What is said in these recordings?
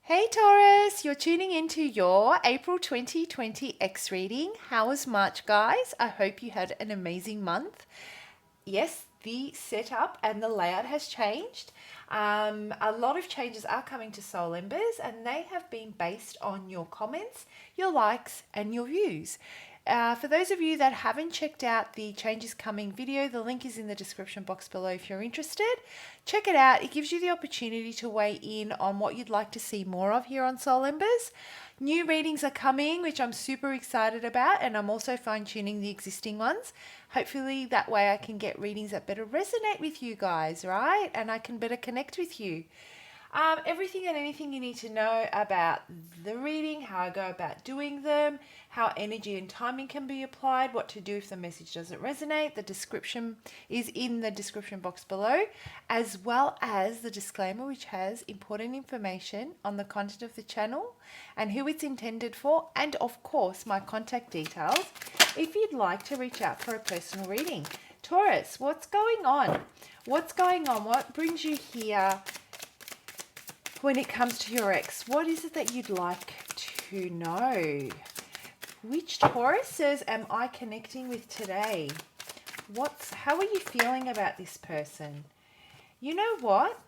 Hey Taurus, you're tuning into your April 2020 X reading. How was March, guys? I hope you had an amazing month. Yes, the setup and the layout has changed. A lot of changes are coming to Soul Embers, and they have been based on your comments, your likes, and your views. For those of you that haven't checked out the changes coming video, the link is in the description box below if you're interested. Check it out. It gives you the opportunity to weigh in on what you'd like to see more of here on Soul Embers. New readings are coming, which I'm super excited about, and I'm also fine-tuning the existing ones. Hopefully that way I can get readings that better resonate with you guys, right? And I can better connect with you. Everything and anything you need to know about the reading, how I go about doing them, how energy and timing can be applied, what to do if the message doesn't resonate. The description is in the description box below, as well as the disclaimer, which has important information on the content of the channel and who it's intended for, and of course my contact details if you'd like to reach out for a personal reading. Taurus, what's going on? What's going on? What brings you here? When it comes to your ex, what is it that you'd like to know? Which Tauruses am I connecting with today? How are you feeling about this person? You know what?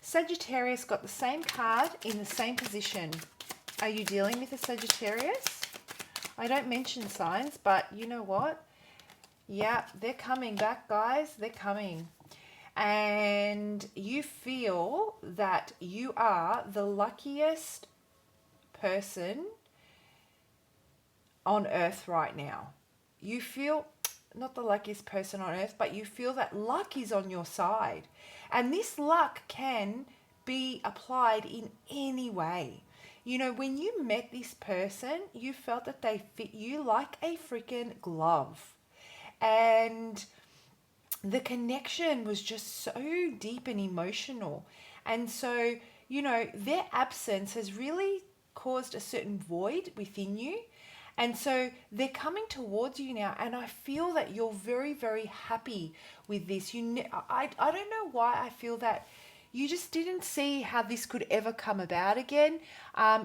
Sagittarius got the same card in the same position. Are you dealing with a Sagittarius? I don't mention signs, but you know what? Yeah, they're coming back, guys. They're coming. And you feel that you are the luckiest person on earth right now. You feel not the luckiest person on earth, but you feel that luck is on your side. And this luck can be applied in any way. You know, when you met this person, you felt that they fit you like a freaking glove. And the connection was just so deep and emotional. And so, you know, their absence has really caused a certain void within you. And so they're coming towards you now, and I feel that you're very, very happy with this. I don't know why I feel that you just didn't see how this could ever come about again.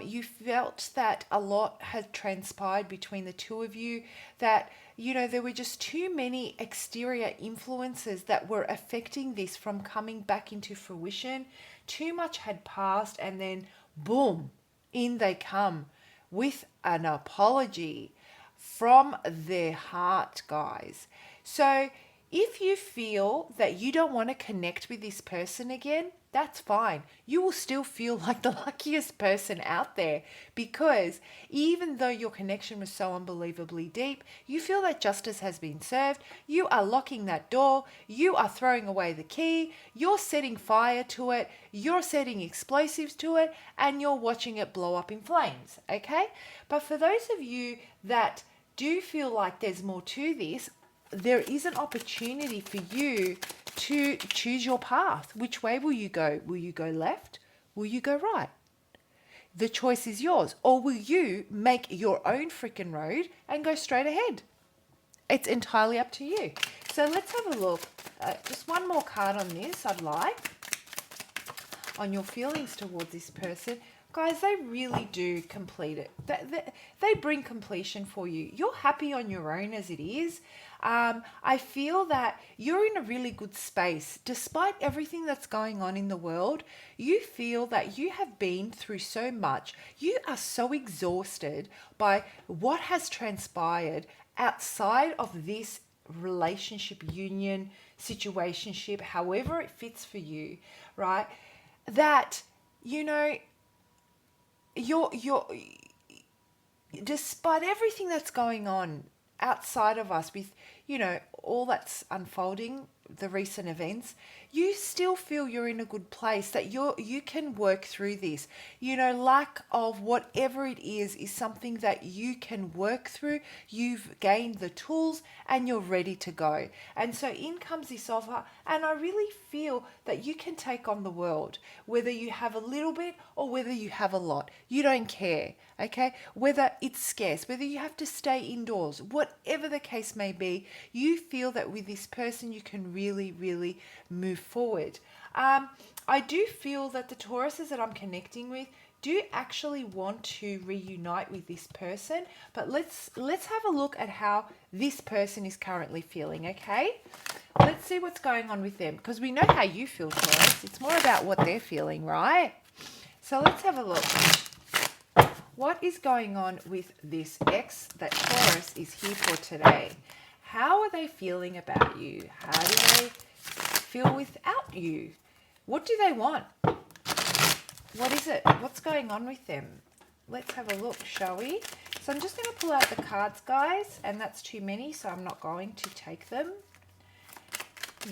You felt that a lot had transpired between the two of you, that, you know, there were just too many exterior influences that were affecting this from coming back into fruition. Too much had passed, and then boom, in they come with an apology from their heart, guys. So if you feel that you don't want to connect with this person again, that's fine. You will still feel like the luckiest person out there, because even though your connection was so unbelievably deep, you feel that justice has been served. You are locking that door. You are throwing away the key. You're setting fire to it. You're setting explosives to it, and you're watching it blow up in flames. Okay? But for those of you that do feel like there's more to this, there is an opportunity for you to choose your path. Which way will you go? Will you go left? Will you go right? The choice is yours. Or will you make your own freaking road and go straight ahead? It's entirely up to you. So let's have a look. Just one more card on this I'd like. On your feelings towards this person. Guys, they really do complete it. They bring completion for you. You're happy on your own as it is. I feel that you're in a really good space. Despite everything that's going on in the world, you feel that you have been through so much. You are so exhausted by what has transpired outside of this relationship, union, situationship, however it fits for you, right? That, you know, you're despite everything that's going on outside of us, with, you know, all that's unfolding, the recent events, you still feel you're in a good place, that you can work through this. You know, lack of whatever it is something that you can work through. You've gained the tools and you're ready to go. And so in comes this offer, and I really feel that you can take on the world, whether you have a little bit or whether you have a lot. You don't care, okay? Whether it's scarce, whether you have to stay indoors, whatever the case may be, you feel that with this person you can really really, really move forward. I do feel that the Tauruses that I'm connecting with do actually want to reunite with this person, but let's have a look at how this person is currently feeling, okay? Let's see what's going on with them, because we know how you feel, Taurus. It's more about what they're feeling, right? So let's have a look. What is going on with this ex that Taurus is here for today? How are they feeling about you? How do they feel without you? What do they want? What is it? What's going on with them? Let's have a look, shall we? So I'm just going to pull out the cards, guys, and that's too many, so I'm not going to take them.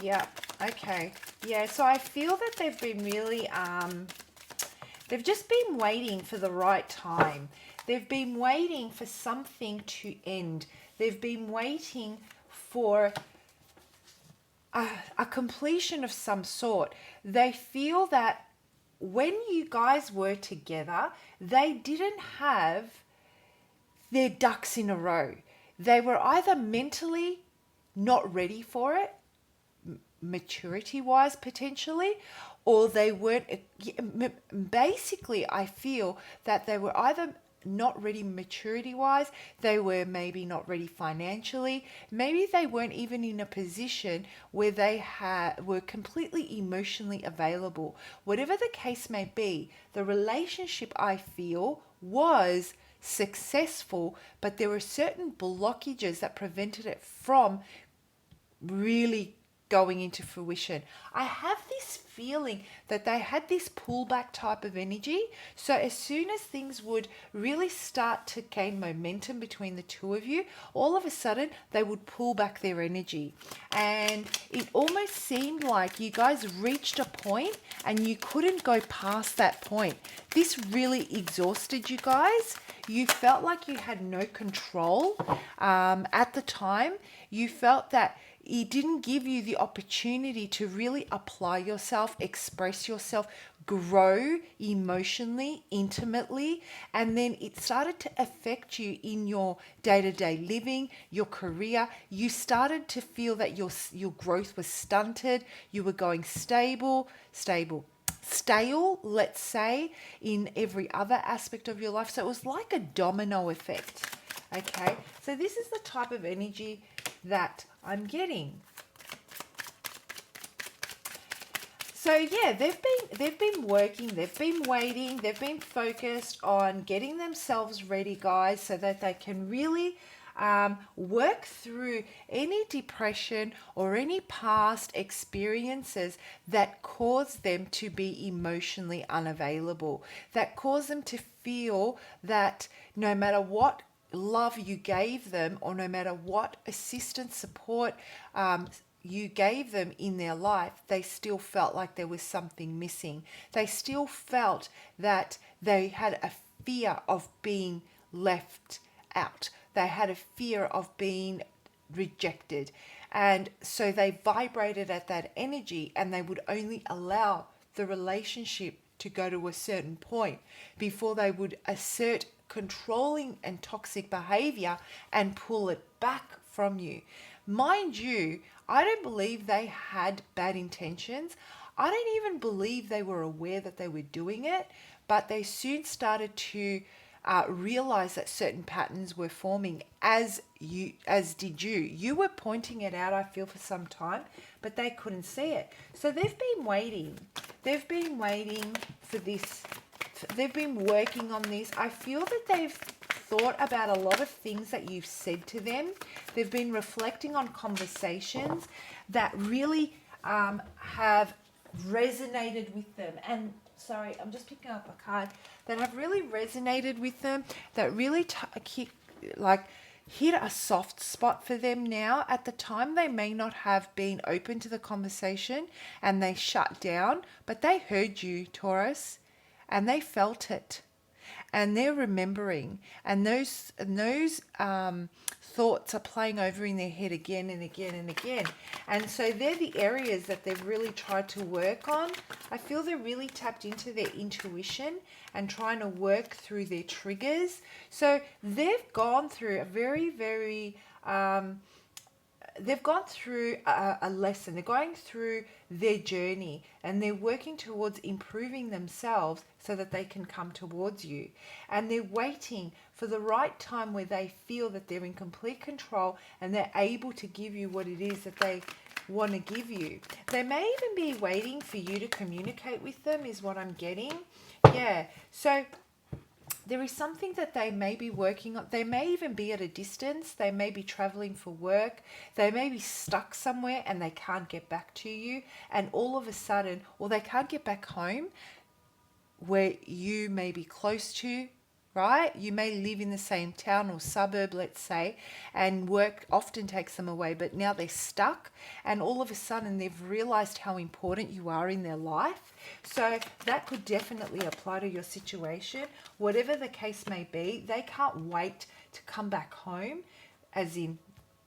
Yeah, okay. Yeah, so I feel that they've been really, they've just been waiting for the right time. They've been waiting for something to end. They've been waiting for a completion of some sort. They feel that when you guys were together, they didn't have their ducks in a row. They were either mentally not ready for it, maturity-wise potentially, or they weren't. Basically, I feel that they were either not ready maturity-wise, they were maybe not ready financially, maybe they weren't even in a position where they were completely emotionally available. Whatever the case may be, the relationship, I feel, was successful, but there were certain blockages that prevented it from really going into fruition. I have this feeling that they had this pullback type of energy. So as soon as things would really start to gain momentum between the two of you, all of a sudden they would pull back their energy. And it almost seemed like you guys reached a point and you couldn't go past that point. This really exhausted you guys. You felt like you had no control at the time. You felt that it didn't give you the opportunity to really apply yourself, express yourself, grow emotionally, intimately, and then it started to affect you in your day-to-day living, your career. You started to feel that your growth was stunted. You were going stale, let's say, in every other aspect of your life. So it was like a domino effect. Okay, so this is the type of energy that I'm getting. So yeah, they've been working, they've been waiting, they've been focused on getting themselves ready, guys, so that they can really work through any depression or any past experiences that caused them to be emotionally unavailable, that caused them to feel that no matter what love you gave them, or no matter what assistance, support you gave them in their life, they still felt like there was something missing. They still felt that they had a fear of being left out. They had a fear of being rejected. And so they vibrated at that energy, and they would only allow the relationship to go to a certain point before they would assert controlling and toxic behavior and pull it back from you. Mind you, I don't believe they had bad intentions. I don't even believe they were aware that they were doing it, but they soon started to realize that certain patterns were forming, as did you. You were pointing it out, I feel, for some time, but they couldn't see it. So they've been waiting. They've been waiting for this. They've been working on this. I feel that they've thought about a lot of things that you've said to them. They've been reflecting on conversations that really have resonated with them. And sorry, I'm just picking up a card that have really resonated with them, that really hit a soft spot for them now. At the time, they may not have been open to the conversation and they shut down, but they heard you, Taurus, and they felt it, and they're remembering, and those thoughts are playing over in their head again and again and again. And so they're the areas that they've really tried to work on. I feel they're really tapped into their intuition and trying to work through their triggers. So they've gone through a very, very they've gone through a lesson. They're going through their journey and they're working towards improving themselves so that they can come towards you. And they're waiting for the right time where they feel that they're in complete control and they're able to give you what it is that they want to give you. They may even be waiting for you to communicate with them, is what I'm getting. Yeah. So there is something that they may be working on. They may even be at a distance. They may be traveling for work. They may be stuck somewhere and they can't get back to you. And all of a sudden, or they can't get back home where you may be close to, right? You may live in the same town or suburb, let's say, and work often takes them away, but now they're stuck and all of a sudden they've realized how important you are in their life. So that could definitely apply to your situation. Whatever the case may be, they can't wait to come back home, as in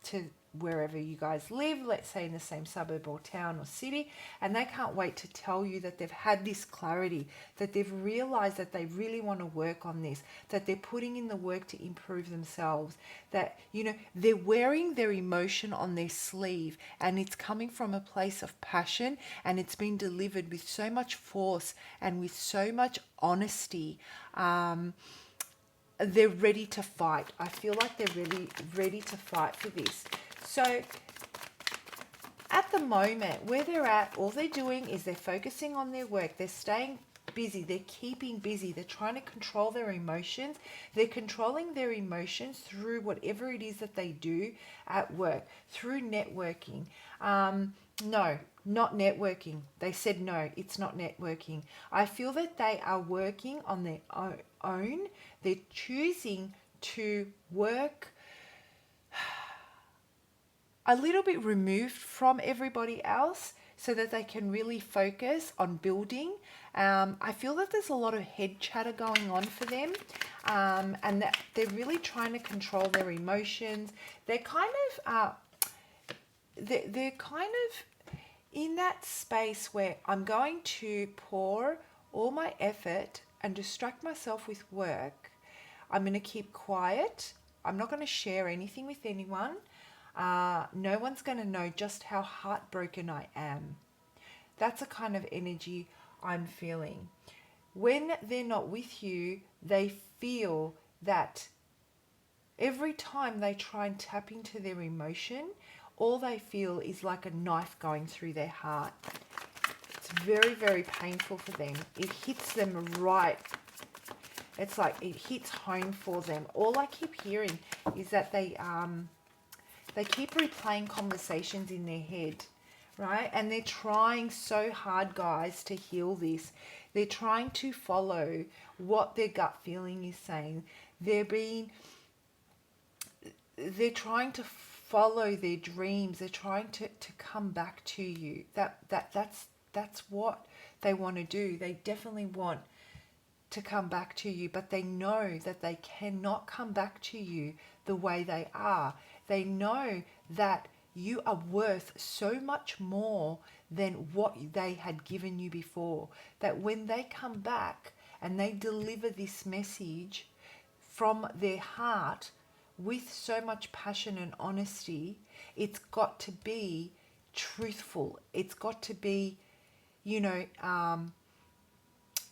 to wherever you guys live, let's say in the same suburb or town or city, and they can't wait to tell you that they've had this clarity, that they've realized that they really want to work on this, that they're putting in the work to improve themselves, that, you know, they're wearing their emotion on their sleeve and it's coming from a place of passion and it's been delivered with so much force and with so much honesty. They're ready to fight. I feel like they're really ready to fight for this. So at the moment where they're at, all they're doing is they're focusing on their work. They're staying busy. They're keeping busy. They're trying to control their emotions. They're controlling their emotions through whatever it is that they do at work, through networking. No, not networking. They said no, it's not networking. I feel that they are working on their own. They're choosing to work a little bit removed from everybody else so that they can really focus on building. I feel that there's a lot of head chatter going on for them, and that they're really trying to control their emotions. They're kind of they're kind of in that space where I'm going to pour all my effort and distract myself with work. I'm going to keep quiet. I'm not going to share anything with anyone. No one's going to know just how heartbroken I am. That's a kind of energy I'm feeling. When they're not with you, they feel that every time they try and tap into their emotion, all they feel is like a knife going through their heart. It's very, very painful for them. It hits them right. It's like it hits home for them. All I keep hearing is that they keep replaying conversations in their head, right? And they're trying so hard, guys, to heal this. They're trying to follow what their gut feeling is saying. They're trying to follow their dreams. They're trying to come back to you. That's what they want to do. They definitely want to come back to you, but they know that they cannot come back to you the way they are. They know that you are worth so much more than what they had given you before. That when they come back and they deliver this message from their heart with so much passion and honesty, it's got to be truthful. It's got to be,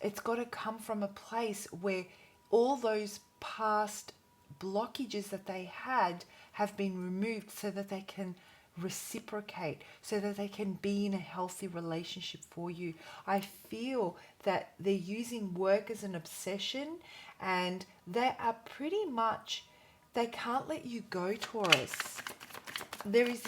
it's got to come from a place where all those past blockages that they had have been removed so that they can reciprocate, so that they can be in a healthy relationship for you. I feel that they're using work as an obsession and they are pretty much, they can't let you go, Taurus. There is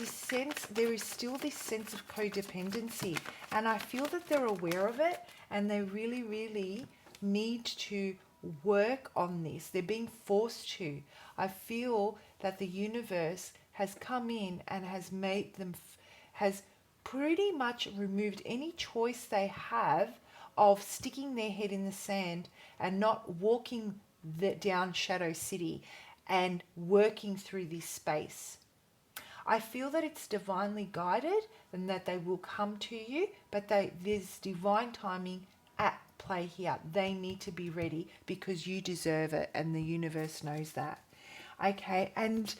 still this sense of codependency, and I feel that they're aware of it and they really, really need to work on this. They're being forced to. I feel that the universe has come in and has made them, has pretty much removed any choice they have of sticking their head in the sand and not walking down Shadow City and working through this space. I feel that it's divinely guided and that they will come to you, but there's divine timing at play here. They need to be ready because you deserve it and the universe knows that. Okay, and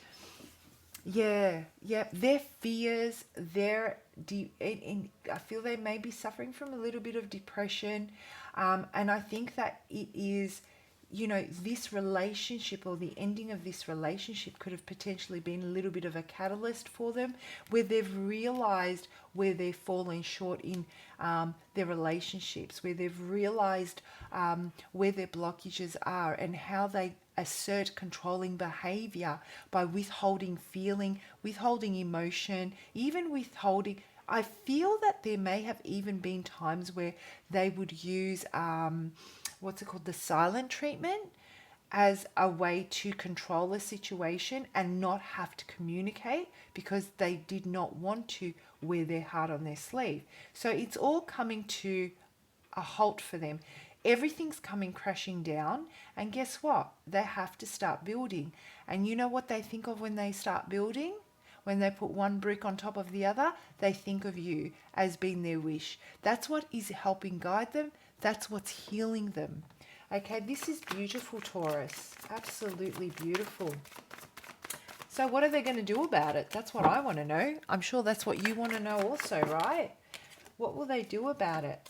Yeah, yeah. Their fears, I feel they may be suffering from a little bit of depression, and I think that it is, this relationship or the ending of this relationship could have potentially been a little bit of a catalyst for them, where they've realized where they're falling short in their relationships, where they've realized where their blockages are and how they assert controlling behavior by withholding feeling, withholding emotion, even withholding. I feel that there may have even been times where they would use what's it called, the silent treatment, as a way to control a situation and not have to communicate because they did not want to wear their heart on their sleeve. So it's all coming to a halt for them. Everything's coming crashing down, and guess what? They have to start building. And you know what they think of when they start building? When they put one brick on top of the other, they think of you as being their wish. That's what is helping guide them. That's what's healing them. Okay, this is beautiful, Taurus. Absolutely beautiful. So what are they going to do about it? That's what I want to know. I'm sure that's what you want to know also, right? What will they do about it?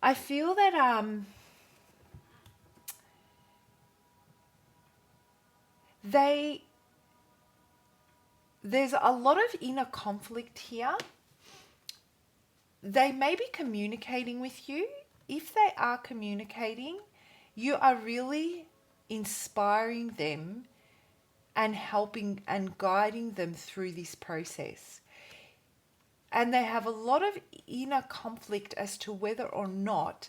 I feel that they there's a lot of inner conflict here. They may be communicating with you. If they are communicating, you are really inspiring them and helping and guiding them through this process. And they have a lot of inner conflict as to whether or not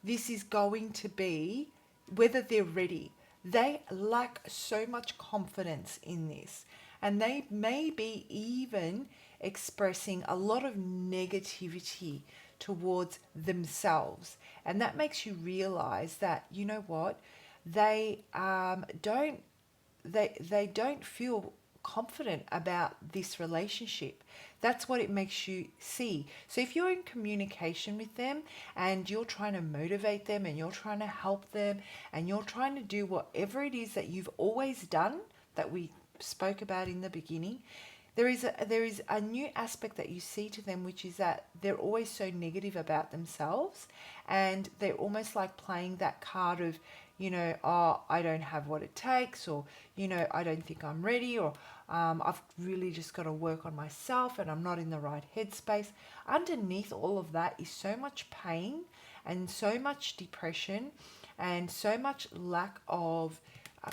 this is going to be, whether they're ready. They lack so much confidence in this, and they may be even expressing a lot of negativity towards themselves. And that makes you realize that, you know what, they don't feel confident about this relationship. That's what it makes you see. So if you're in communication with them and you're trying to motivate them and you're trying to help them and you're trying to do whatever it is that you've always done, that we spoke about in the beginning, there is a new aspect that you see to them, which is that they're always so negative about themselves, and they're almost like playing that card of, oh, I don't have what it takes, or, I don't think I'm ready, or I've really just got to work on myself and I'm not in the right headspace. Underneath all of that is so much pain and so much depression and so much lack of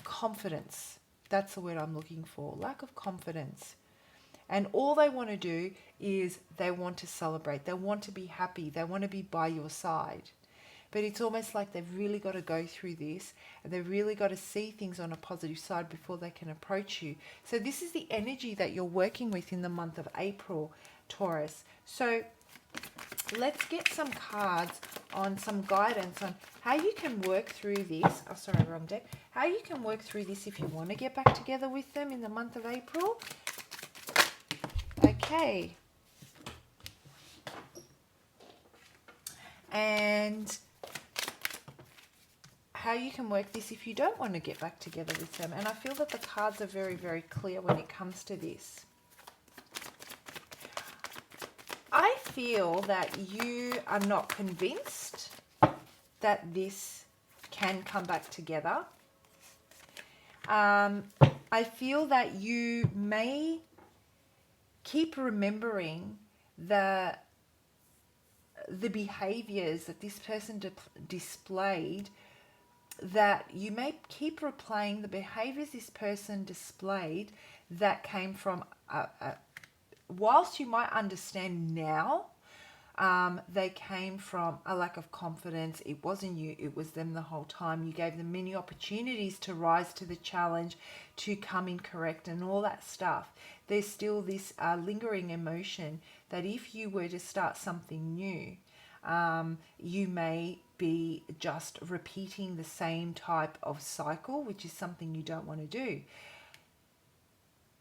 confidence. That's the word I'm looking for, lack of confidence. And all they want to do is they want to celebrate. They want to be happy. They want to be by your side. But it's almost like they've really got to go through this and they've really got to see things on a positive side before they can approach you. So this is the energy that you're working with in the month of April, Taurus. So let's get some cards on some guidance on how you can work through this. Oh, sorry, wrong deck. How you can work through this if you want to get back together with them in the month of April. Okay. And how you can work this if you don't want to get back together with them. And I feel that the cards are very, very clear when it comes to this. I feel that you are not convinced that this can come back together. I feel that you may keep remembering the behaviors that this person displayed, that you may keep replaying the behaviors this person displayed that came from, whilst you might understand now, they came from a lack of confidence. It wasn't you, it was them the whole time. You gave them many opportunities to rise to the challenge, to come in correct and all that stuff. There's still this lingering emotion that if you were to start something new, you may be just repeating the same type of cycle, which is something you don't want to do.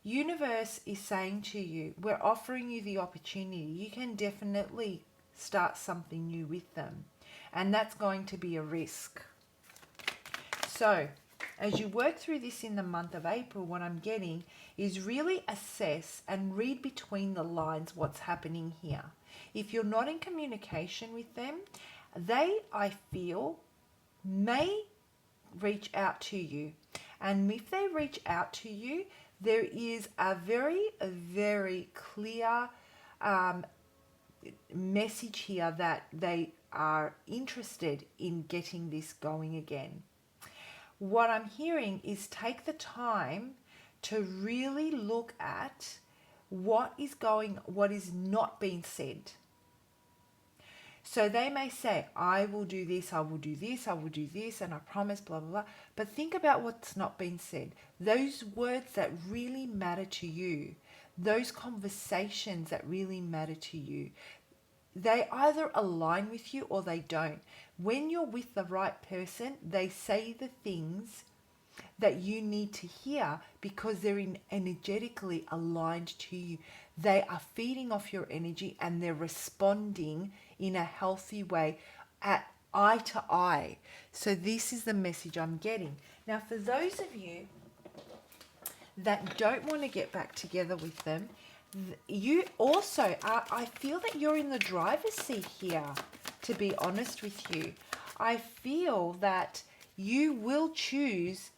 Universe is saying to you, we're offering you the opportunity. You can definitely start something new with them. And that's going to be a risk. So, as you work through this in the month of April, what I'm getting is really assess and read between the lines what's happening here. If you're not in communication with them, they, I feel, may reach out to you. And if they reach out to you, there is a very clear message here that they are interested in getting this going again. What I'm hearing is take the time to really look at what is not being said. So they may say, I will do this, I will do this, I will do this, and I promise, blah, blah, blah. But think about what's not been said. Those words that really matter to you, those conversations that really matter to you, they either align with you or they don't. When you're with the right person, they say the things that you need to hear because they're energetically aligned to you. They are feeding off your energy and they're responding in a healthy way at eye to eye. So this is the message I'm getting. Now, for those of you that don't want to get back together with them, you also are, I feel that you're in the driver's seat here, to be honest with you. I feel that you will choose.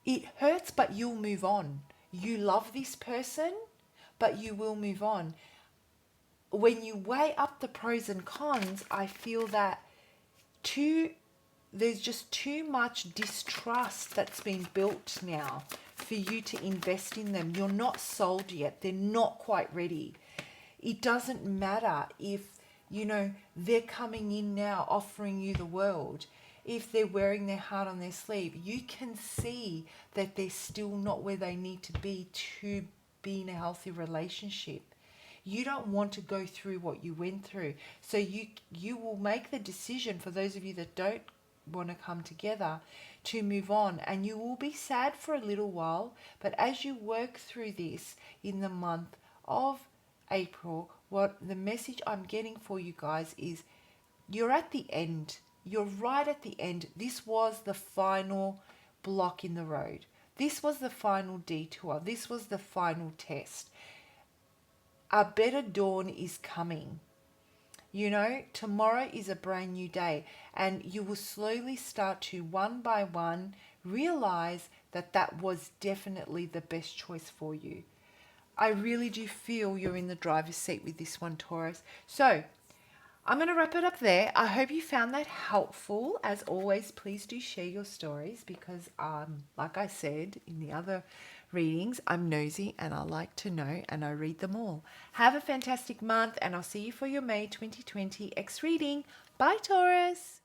It hurts, but you'll move on. You love this person, but you will move on. When you weigh up the pros and cons, I feel that there's just too much distrust that's been built now for you to invest in them. You're not sold yet. They're not quite ready. It doesn't matter if, they're coming in now offering you the world. If they're wearing their heart on their sleeve, you can see that they're still not where they need to be in a healthy relationship. You don't want to go through what you went through. So you will make the decision, for those of you that don't want to come together, to move on. And you will be sad for a little while, but as you work through this in the month of April, what the message I'm getting for you guys is you're at the end. You're right at the end. This was the final block in the road. This was the final detour. This was the final test. A better dawn is coming. Tomorrow is a brand new day, and you will slowly start to, one by one, realize that that was definitely the best choice for you. I really do feel you're in the driver's seat with this one, Taurus. So I'm going to wrap it up there. I hope you found that helpful. As always, please do share your stories because, like I said in the other readings, I'm nosy and I like to know and I read them all. Have a fantastic month and I'll see you for your May 2020 X reading. Bye, Taurus.